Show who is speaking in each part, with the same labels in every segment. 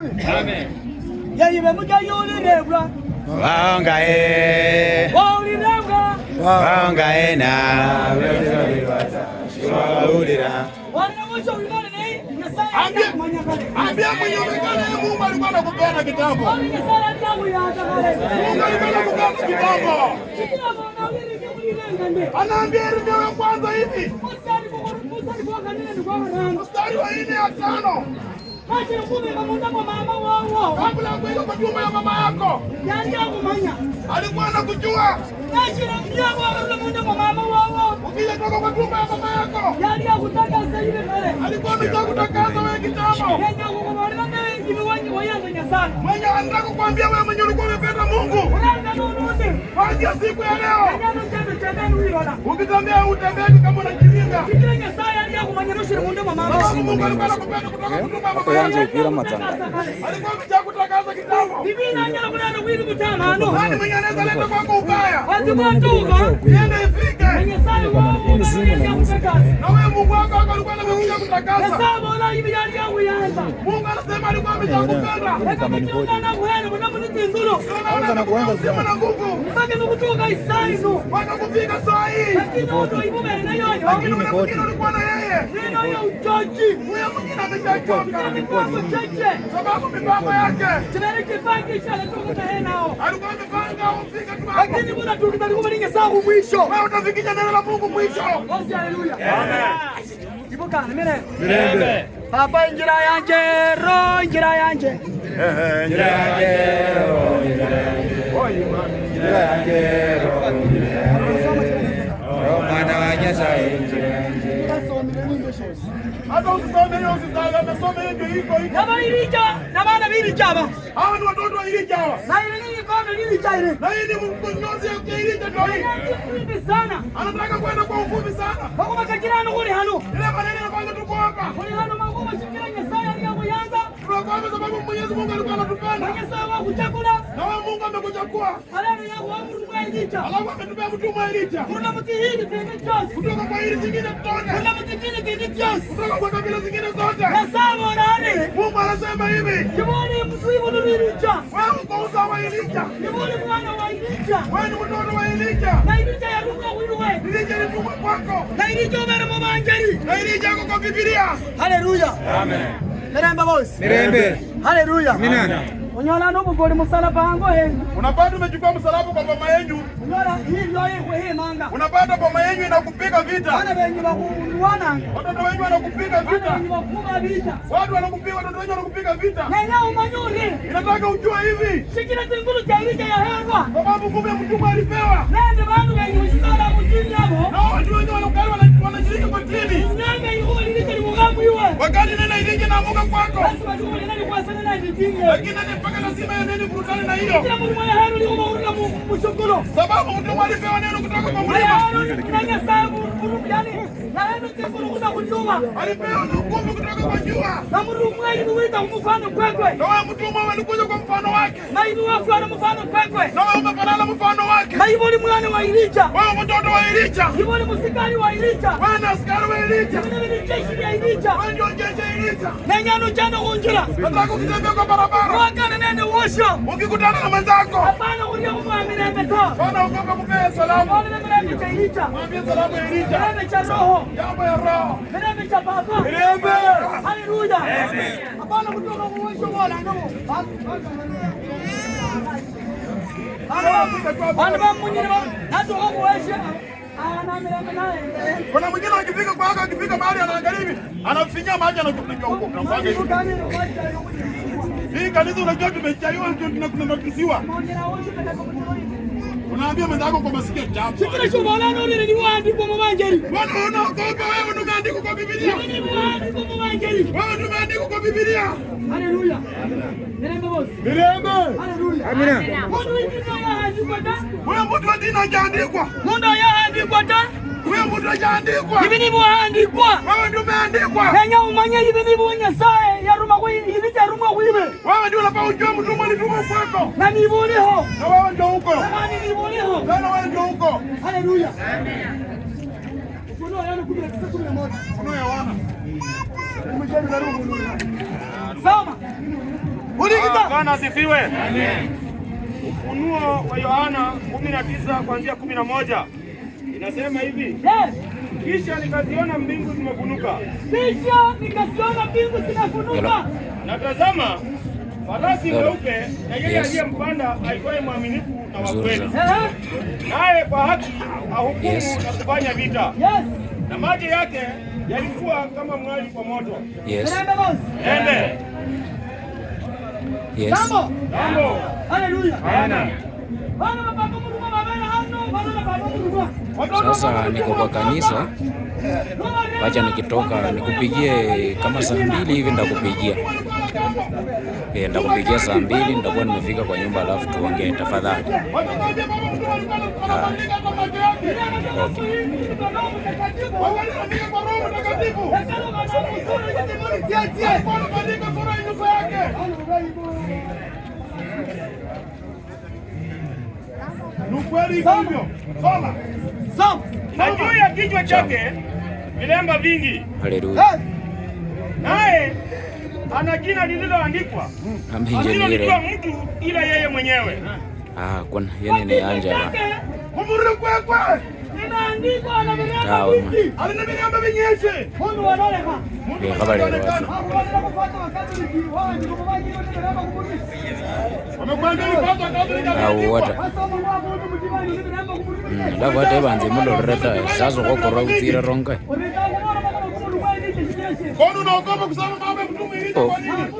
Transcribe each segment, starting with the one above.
Speaker 1: Amen.
Speaker 2: Ya ibe muja yuli nebra.
Speaker 1: Wangae.
Speaker 2: Wali nebra.
Speaker 1: Wangae na. Shwaulira.
Speaker 2: Wana mwisho ulingana nei.
Speaker 3: Ambia mwenye umekana Mungu alikuwa anakupenda kitambo.
Speaker 2: Mungu alikuwa
Speaker 3: anakupenda kitambo. Anaambia ndio kwanza hivi. Mstari wa 4 ya 5. Kabla ya kuingia kwa nyumba ya mama yako. Alikuwa anakujua. Ukija toka kwa nyumba ya mama yako. Alikuwa amekutakasa wewe kitambo. Mwenye anataka kukuambia wewe mwenye ulikuwa umependa Mungu. Kuanzia siku ya leo. Ukitembea utembee kama unajilinga. Mungu alikuwa anakupenda kutoka kwa nyumba ya mama yako. Alikuwa amekutakasa kitambo. Nani mwenye anaweza leta kwako ubaya? Niende ifike. Na wewe Mungu wako alikuwa amekuja kutakasa. Mungu anasema alikuwa amekupenda. Wakakupiga saa hii. Lakini ulikuwa na yeye. Huyo mwingine ameshachoka. Sababu mipango yake. Alikuwa amepanga ufike tu.
Speaker 2: Lakini mbona tungesabu mwisho?
Speaker 3: Wewe utafikisha neno la Mungu mwisho.
Speaker 2: Haleluya. Amen. Ibuka
Speaker 1: Mirembe.
Speaker 2: Papa injira yanje ro injira yanje.
Speaker 1: Injira yanje ro injira yanje ro. Romana wanyasa injira yanje.
Speaker 3: Hata usisome hiyo usitaka nasome hiyo iko.
Speaker 2: Naba irija, nabana birija ba.
Speaker 3: Hawa ni watoto wa irija hawa.
Speaker 2: Na ile nini kwa nini chaire?
Speaker 3: Na hii ni mkongozi ya irija ndio hii.
Speaker 2: Sana.
Speaker 3: Anataka kwenda kwa ufupi sana.
Speaker 2: Bako makakirano kuli hano.
Speaker 3: Ile maneno yanapanga tuko hapa.
Speaker 2: Kuli hano magoma shikiranya saya ya kuyanza.
Speaker 3: Kwa sababu Mwenyezi Mungu alikuwa anatupenda.
Speaker 2: Mwenyezi Mungu kuchakula.
Speaker 3: Na wewe Mungu amekuchakua.
Speaker 2: Alani yangu wangu mwailicha.
Speaker 3: Alafu ametupea mtu mwailicha.
Speaker 2: Kuna mtu hili tena chose.
Speaker 3: Kutoka kwa hili zingine zote.
Speaker 2: Kuna mtu kingine tena chose.
Speaker 3: Kutoka kwa kabila zingine zote.
Speaker 2: Na sawa nani?
Speaker 3: Mungu anasema hivi.
Speaker 2: Kimoni mtu hivi nilicha.
Speaker 3: Wewe uko uza wa Elija.
Speaker 2: Kimoni mwana wa Elija.
Speaker 3: Wewe ni mtoto wa Elija.
Speaker 2: Na Elija ya runga wewe.
Speaker 3: Elija ni mtumwa kwako.
Speaker 2: Na Elija mbele mama angeli.
Speaker 3: Na Elija yako kwa Biblia.
Speaker 2: Haleluya.
Speaker 1: Amen.
Speaker 2: Mirembe boss.
Speaker 1: Mirembe.
Speaker 2: Haleluya.
Speaker 1: Minana.
Speaker 2: Unyola ndo mugoli msalaba hango henyu.
Speaker 3: Unapata umechukua msalaba kwa mama yenu.
Speaker 2: Unyola hii ndio hii manga.
Speaker 3: Unapata mama yenu inakupiga vita.
Speaker 2: Wana wengi wakuuana.
Speaker 3: Watoto wengi wanakupiga vita.
Speaker 2: Wengi wakuga vita.
Speaker 3: Watu wanakupiga, watoto wengi wanakupiga vita.
Speaker 2: Na leo manyoni.
Speaker 3: Inataka ujue hivi.
Speaker 2: Shikira tengulu cha Elija ya hewa.
Speaker 3: Sababu kumbe mtumwa alipewa.
Speaker 2: Nende bantu wengi usala mutini hapo.
Speaker 3: Na watu wengi wanakali wanashiriki kwa tini.
Speaker 2: Nanga yuko Elija ni mugamu yule.
Speaker 3: Wakati nena Elija naamuka kwako.
Speaker 2: Basi watu nani kwa sana na Elija.
Speaker 3: Lakini nani mpaka lazima neni kurutana na hiyo.
Speaker 2: Kila mtu mwenye hero ni kama mshukuru.
Speaker 3: Sababu mtumwa alipewa neno kutoka kwa Mungu.
Speaker 2: Nanga sababu yani na neno tefulu kuna kujua.
Speaker 3: Alipewa nguvu kutoka kwa jua.
Speaker 2: Na Mungu mweli muita mfano kwekwe.
Speaker 3: Na wewe mtumwa walikuja kwa mfano wake.
Speaker 2: Na hivi wafu ana mfano kwekwe.
Speaker 3: Na wewe umefanana mfano wake.
Speaker 2: Na hivyo ni mwana wa Elija.
Speaker 3: Wewe mtoto wa Elija.
Speaker 2: Hivyo ni msikari wa Elija.
Speaker 3: Wewe ni askari wa Elija.
Speaker 2: Wewe ni jeshi ya Elija.
Speaker 3: Wewe ndio jeshi ya Elija.
Speaker 2: Na nyano jana unjira.
Speaker 3: Nataka ukitembea kwa barabara.
Speaker 2: Wakana nende washo.
Speaker 3: Ukikutana na mwenzako.
Speaker 2: Hapana ulia kumwamini mtoto.
Speaker 3: Bwana ukoka kupea salamu.
Speaker 2: Bwana mimi cha Elija.
Speaker 3: Mwambie salamu ya Elija.
Speaker 2: Mimi cha roho.
Speaker 3: Jambo ya roho.
Speaker 2: Mimi cha baba.
Speaker 3: Mirembe.
Speaker 2: Haleluya. Amen. Hapana kutoka mwisho wala ndio. Bwana mwingine hata wako wewe.
Speaker 3: Kuna mwingine akifika kwa haka akifika mahali anaangalia hivi, anafinya maji anajua huko tunapanga hivi. Hii kanisa unajua tumechaiwa ndio tunakisiwa. Unaambia mwenzako kwa masikio jambo.
Speaker 2: Sikira shobala no ni waandiko mwanjeri.
Speaker 3: Bwana unaogopa wewe unaandika kwa Biblia.
Speaker 2: Ni waandiko mwanjeri.
Speaker 3: Wewe umeandika kwa Biblia.
Speaker 2: Haleluya. Mirembe boss.
Speaker 3: Mirembe.
Speaker 2: Haleluya.
Speaker 1: Amina.
Speaker 2: Mundu ndino yaandikwa ta.
Speaker 3: Wewe mtu wa dini hajaandikwa.
Speaker 2: Mundu yaandikwa ta.
Speaker 3: Wewe mtu hajaandikwa.
Speaker 2: Hivi ndivyo yaandikwa.
Speaker 3: Wewe ndio umeandikwa.
Speaker 2: Nenya umanye hivi ndivyo Nyasaye yaruma kwa hivi yaruma wiwe.
Speaker 3: Wewe ndio unafaa ujue mtu mwalimu kwako.
Speaker 2: Na nivuniho.
Speaker 3: Na wewe ndio huko.
Speaker 2: Na nivuniho.
Speaker 3: Na wewe ndio huko.
Speaker 2: Haleluya. Amen. Ufunuo yana 19:11.
Speaker 3: Ufunuo ya wana.
Speaker 2: Soma.
Speaker 4: Bwana asifiwe. Amen. Ufunuo wa Yohana 19 kuanzia 11 inasema hivi. Kisha nikaziona mbingu zimefunuka. Na tazama farasi weupe, na yeye aliyempanda aitwaye mwaminifu na wa kweli. Naye kwa haki ahukumu na kufanya vita. Na macho yake yalikuwa kama mwali kwa moto. Ende.
Speaker 5: Sasa niko kwa kanisa, wacha nikitoka nikupigie kama saa 2 hivi, ndakupigia ndakupigia saa 2, nitakuwa nimefika kwa nyumba, alafu tuongee tafadhali.
Speaker 4: Na juu ya kichwa chake vilemba vingi.
Speaker 5: Haleluya.
Speaker 4: Naye ana jina lililoandikwa asilolijua mtu ila yeye mwenyewe.
Speaker 5: Kuna yeye ni anja la
Speaker 2: Inaandikwa na
Speaker 5: tawa
Speaker 3: aliniambia vinyeshe
Speaker 2: mundu wanoleka
Speaker 5: ni habari ya watu. Alafu hata ebanze mulo reta sazo kokoro utira ronga.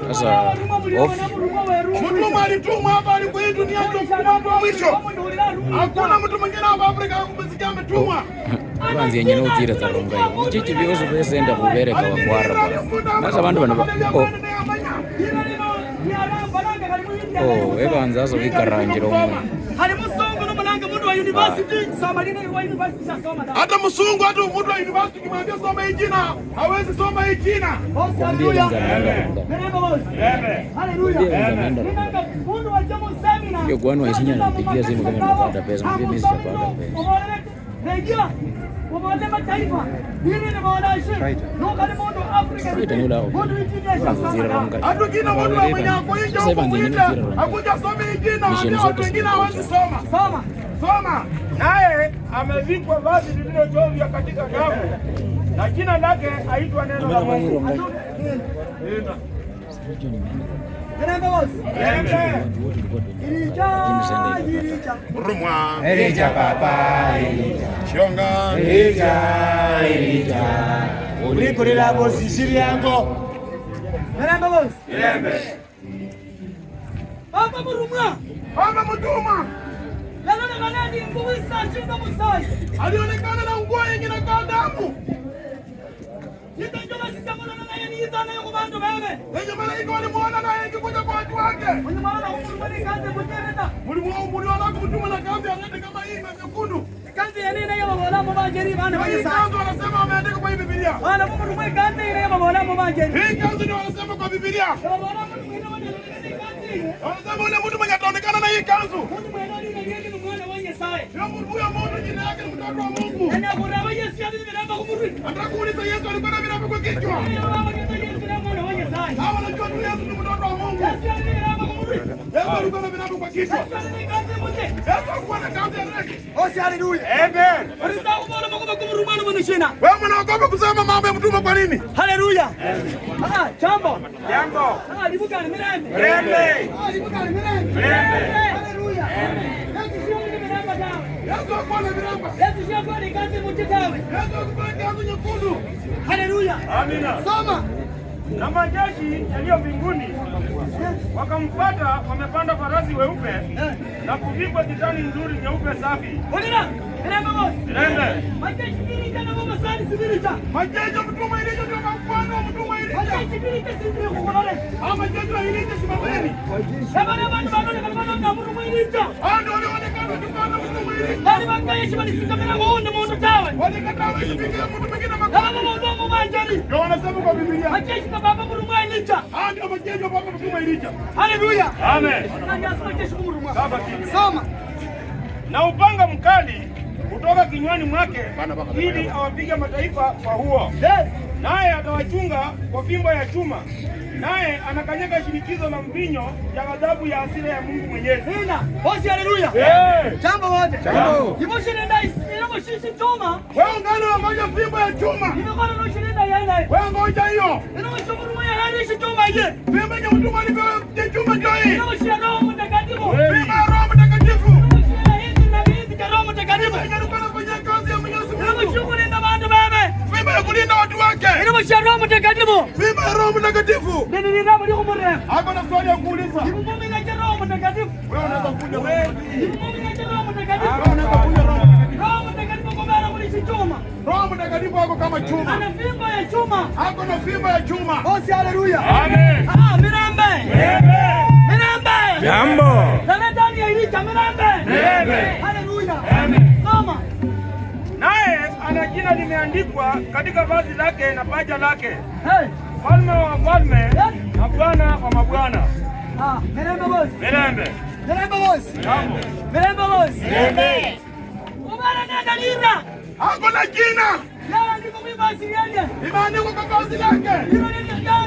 Speaker 5: Sasa
Speaker 3: mtume alitumwa hapa alikuwa hii dunia ndio mwisho. Hakuna mtu mwingine hapa Afrika kumsikia ametumwa.
Speaker 5: Banzi yenyewe utira taronga. Chichi bioso pesa enda kubereka wa kwara. Sasa bantu bana ebanza zo ikarangira umwe.
Speaker 2: Hari musongo no mulanga mundu wa university soma lini wa university soma da.
Speaker 3: Hata msungu hata mundu wa university kimwambia soma hii jina hawezi soma hii jina.
Speaker 2: Haleluya. Haleluya. Mundu wa jamu semina.
Speaker 5: Hiyo kwani waisinya napigia simu kama nimepata pesa, mimi sitapata pesa.
Speaker 2: Rejea wabale mataifa hili ni maonashi nokali mundu Afrika mundu ikinyesha soma
Speaker 3: hatu jina mundu wa mwenye ako inje ukuita hakuja somi jina watu wengine hawezi soma.
Speaker 4: Naye amevikwa vazi lililochovya katika damu na jina lake aitwa neno la Mungu.
Speaker 1: Elija papa Shonga Elija ulikurira bosi siriango
Speaker 2: Papa murumwa
Speaker 3: Papa mutuma alionekana na nguo yenye inakaa damu. Wenye malaika walimuona naye akikuja kwa watu wake. Muliona kumtuma na kazi aende kama hii na nyekundu.
Speaker 2: Kazi ya nini ya baba mabajeri bana
Speaker 3: Hii kazi wanasema wameandika kwa Biblia.
Speaker 2: Bana Mungu mwe kazi ile ya baba mabajeri.
Speaker 3: Hii kazi ndio wanasema kwa Biblia. Wanasema ule mtu mwenye ataonekana na hii kanzu. Huyo mtu jina yake ni mtoto wa Mungu. Atakuuliza Yesu alikuwa na miraba kwa kichwa. Hawa wanajua tu Yesu ni mtoto wa Mungu. Yesu alikuwa na miraba kwa kichwa. Yesu alikuwa na kazi ya reki.
Speaker 2: Osi haleluya.
Speaker 3: Amen. Wewe mnaogopa kusema mambo ya mtume kwa nini?
Speaker 2: Haleluya. Jambo.
Speaker 4: Libuka ni mirembe.
Speaker 2: Libuka ni mirembe. Haleluya.
Speaker 3: Yesu alikuwa na miraba.
Speaker 2: Yesu sio kwa kazi mtikawe.
Speaker 3: Yesu alikuwa na kazi nyekundu.
Speaker 2: Haleluya.
Speaker 4: Amina.
Speaker 2: Soma.
Speaker 4: Na majeshi yaliyo mbinguni wakamfuata, wamepanda farasi weupe na kuvikwa kitani nzuri nyeupe safi.
Speaker 2: Onera, mirembe boss.
Speaker 4: Mirembe.
Speaker 2: Majeshi mbili kana mama sani sibirita.
Speaker 3: Majeshi mtume ile ndio mfano mtume ile.
Speaker 2: Majeshi mbili kisindire kukolole.
Speaker 3: Majeshi ile ndio simameni.
Speaker 2: Sabana bantu banone kama na mtume ile.
Speaker 3: Ndio wanaonekana tukana mtume ile.
Speaker 2: Bali majeshi walisikamana waone mundu tawe.
Speaker 3: Walikataa kusikia mtu mwingine
Speaker 2: kama mdomo manjani.
Speaker 3: Ndio wanasema kwa Biblia.
Speaker 2: Majeshi kwa baba mtume ile.
Speaker 3: Ndio majeshi wa baba mtume ile.
Speaker 2: Haleluya.
Speaker 4: Amen.
Speaker 2: Soma.
Speaker 4: Na upanga mkali kutoka kinywani mwake ili awapige mataifa kwa huo. naye atawachunga kwa fimbo ya chuma, naye anakanyaga shinikizo na mvinyo ya ghadhabu ya hasira ya Mungu Mwenyezi.
Speaker 2: Bosi, haleluya. Jambo wote. Nimoshinda shishi chuma.
Speaker 3: Wewe ngano ngoja fimbo ya chuma.
Speaker 2: Nimekona no shinda yana.
Speaker 3: Wewe ngoja hiyo.
Speaker 2: Nimeshukuru ya hadi shi chuma ile.
Speaker 3: Fimbo ya mtu alipewa chuma ndio hii.
Speaker 2: Nimeshia Roho Mtakatifu.
Speaker 3: Fimbo ya Roho Mtakatifu.
Speaker 2: Nimeshia hizi na hizi kwa Roho Mtakatifu.
Speaker 3: Fanya kazi ya Mwenyezi Mungu.
Speaker 2: Nimeshukuru na watu baba.
Speaker 3: Fimbo ya kulinda watu wake.
Speaker 2: Nimeshia Roho Mtakatifu.
Speaker 3: Fimbo ya Roho Mtakatifu.
Speaker 2: Nini ni ndio kumre?
Speaker 3: Hapo na swali ya kuuliza.
Speaker 2: Mimi na Roho Mtakatifu.
Speaker 3: Wewe unaweza kuja wewe.
Speaker 2: Mimi na Roho Mtakatifu.
Speaker 3: Wewe unaweza kuja Roho Mtakatifu.
Speaker 2: Roho Mtakatifu kwa maana kulishi chuma.
Speaker 3: Roho Mtakatifu wako kama chuma.
Speaker 2: Ana fimbo ya chuma.
Speaker 3: Hapo na fimbo ya chuma.
Speaker 2: Bosi, haleluya.
Speaker 4: Amen.
Speaker 2: Mirambe. Mirambe.
Speaker 5: Jambo.
Speaker 2: Ndani ya Elija mirambe. Haleluya. Soma.
Speaker 4: Naye ana jina limeandikwa katika vazi lake na paja lake. Mfalme wa wafalme na Bwana wa mabwana.
Speaker 2: Mirambe bosi.
Speaker 4: Mirambe.
Speaker 2: Mirambe bosi. Mirambe bosi. Ubara nenda lira.
Speaker 3: Hapo na jina.
Speaker 2: Leo ndiko basi yeye.
Speaker 3: Imeandikwa kwa vazi lake.
Speaker 2: Hilo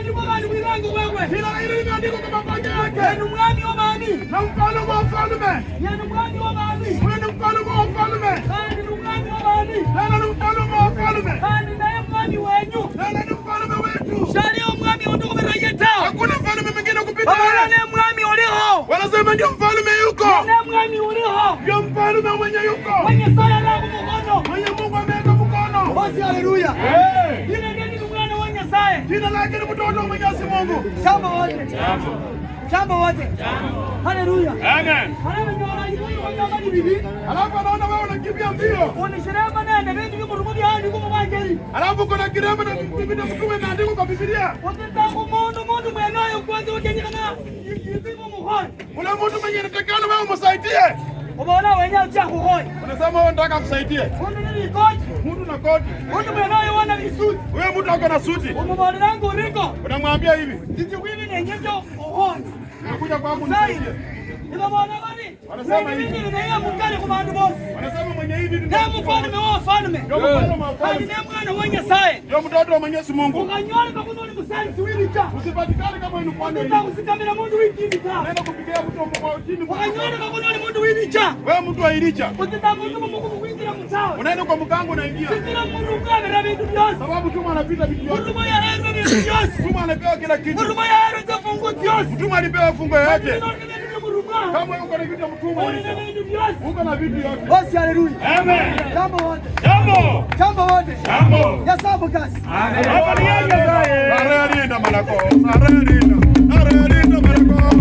Speaker 2: ndiko basi mwanangu wewe.
Speaker 3: Hilo limeandikwa kwa paja yake.
Speaker 2: Ni mwami wa mani.
Speaker 3: Na mfalme wa wafalme.
Speaker 2: Ni mwami wa mani.
Speaker 3: Wewe ni mfalme wa wafalme.
Speaker 2: Ni mwami wa mani.
Speaker 3: Nani ni mfalme wa wafalme?
Speaker 2: Ni naye mwami wenyu.
Speaker 3: Nani ni mfalme wetu?
Speaker 2: Shari ya mwami ndio kumerejea.
Speaker 3: Hakuna mfalme mwingine kupita
Speaker 2: Baba ni mwami ulio.
Speaker 3: wanasema ndio mfalme yuko.
Speaker 2: Ni mwami ulio.
Speaker 3: Ndio mfalme mwenye yuko.
Speaker 2: Mwenye sala la mkono.
Speaker 3: Mwenye Mungu ameweka mkono.
Speaker 2: Bosi, haleluya. Jina gani Bwana mwenye saya?
Speaker 3: Jina lake ni mtoto wa Mwenyezi Mungu.
Speaker 2: Jambo wote. Jambo wote. Haleluya.
Speaker 4: Amen.
Speaker 3: Alafu anaona wewe unakimbia mbio.
Speaker 2: Unashirema nani? Mimi niko rumudi hadi kwa mwangeli.
Speaker 3: Alafu kuna kirema na Biblia mtume imeandikwa kwa Biblia.
Speaker 2: Wakati mundu mwanayo kwanza wajanyika na yipimo muhoi.
Speaker 3: Ule mtu mwenye anatakana wewe umsaidie.
Speaker 2: Umeona wenyewe cha kuhoi.
Speaker 3: Unasema wewe unataka kumsaidia.
Speaker 2: Mundu ni koti.
Speaker 3: Mtu na koti.
Speaker 2: Mundu mwanayo wana visuti.
Speaker 3: Wewe mtu ako na suti.
Speaker 2: Umeona langu riko.
Speaker 3: Unamwambia hivi.
Speaker 2: Sisi wili ni nyenjo kuhoi.
Speaker 3: Nakuja kwako nisaidie.
Speaker 2: Ndio maana gani?
Speaker 3: Wanasema hivi.
Speaker 2: Mimi ni yeye mkali kwa bandu boss.
Speaker 3: Wanasema mwenye hivi
Speaker 2: ndio mfalme wa wafalme.
Speaker 3: Ndio mfalme wa wafalme.
Speaker 2: Ni mwana mwenye sai.
Speaker 3: Ndio mtoto wa Mwenyezi Mungu.
Speaker 2: Ukanyona kwa kunoni kusali siwili cha.
Speaker 3: Usipatikane kama inufanya hivi.
Speaker 2: Ndio usikamera mundu wiki cha.
Speaker 3: Nenda kupigia mtu wa chini.
Speaker 2: Ukanyona kwa kunoni mundu wiki cha.
Speaker 3: Wewe mtu wa Elija.
Speaker 2: Ukitaka mtu Mungu kuingia mtao.
Speaker 3: Unaenda kwa mkango unaingia.
Speaker 2: Kila mundu kamera vitu vyote.
Speaker 3: Sababu chuma anapita vitu vyote.
Speaker 2: Mundu moya hero vitu vyote.
Speaker 3: Chuma anapewa kila kitu.
Speaker 2: Mundu moya hero fungu vyote.
Speaker 3: Chuma alipewa fungo yote.
Speaker 2: Kama
Speaker 3: uko na vitu vya mtumwa uko na vitu yote.
Speaker 2: Bosi, haleluya.
Speaker 4: Amen.
Speaker 2: Jambo wote.
Speaker 4: Jambo.
Speaker 2: Jambo wote.
Speaker 4: Jambo.
Speaker 2: Ya sabu kasi.
Speaker 4: Amen. Hapa ni yeye zaye.
Speaker 3: Arerinda malako. Arerinda malako.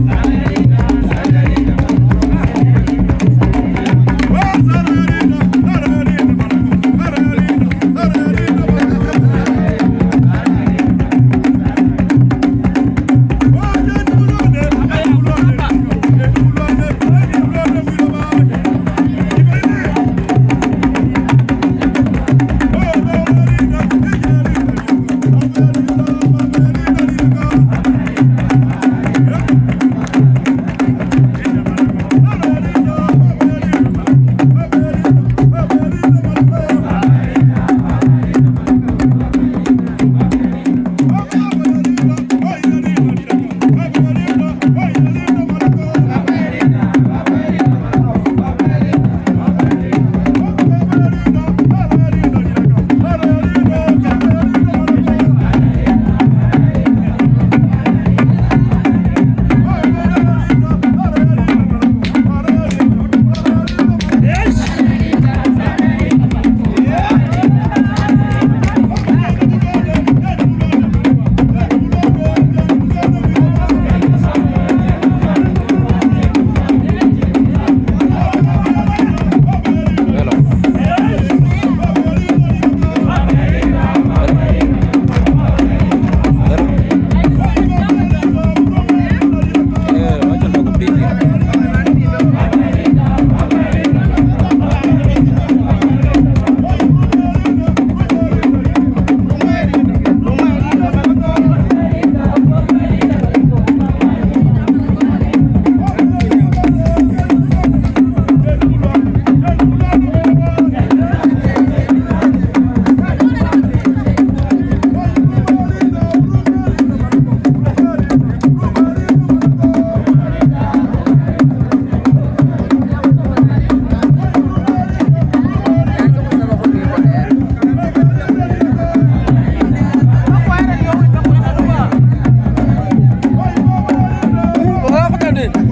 Speaker 1: Amen.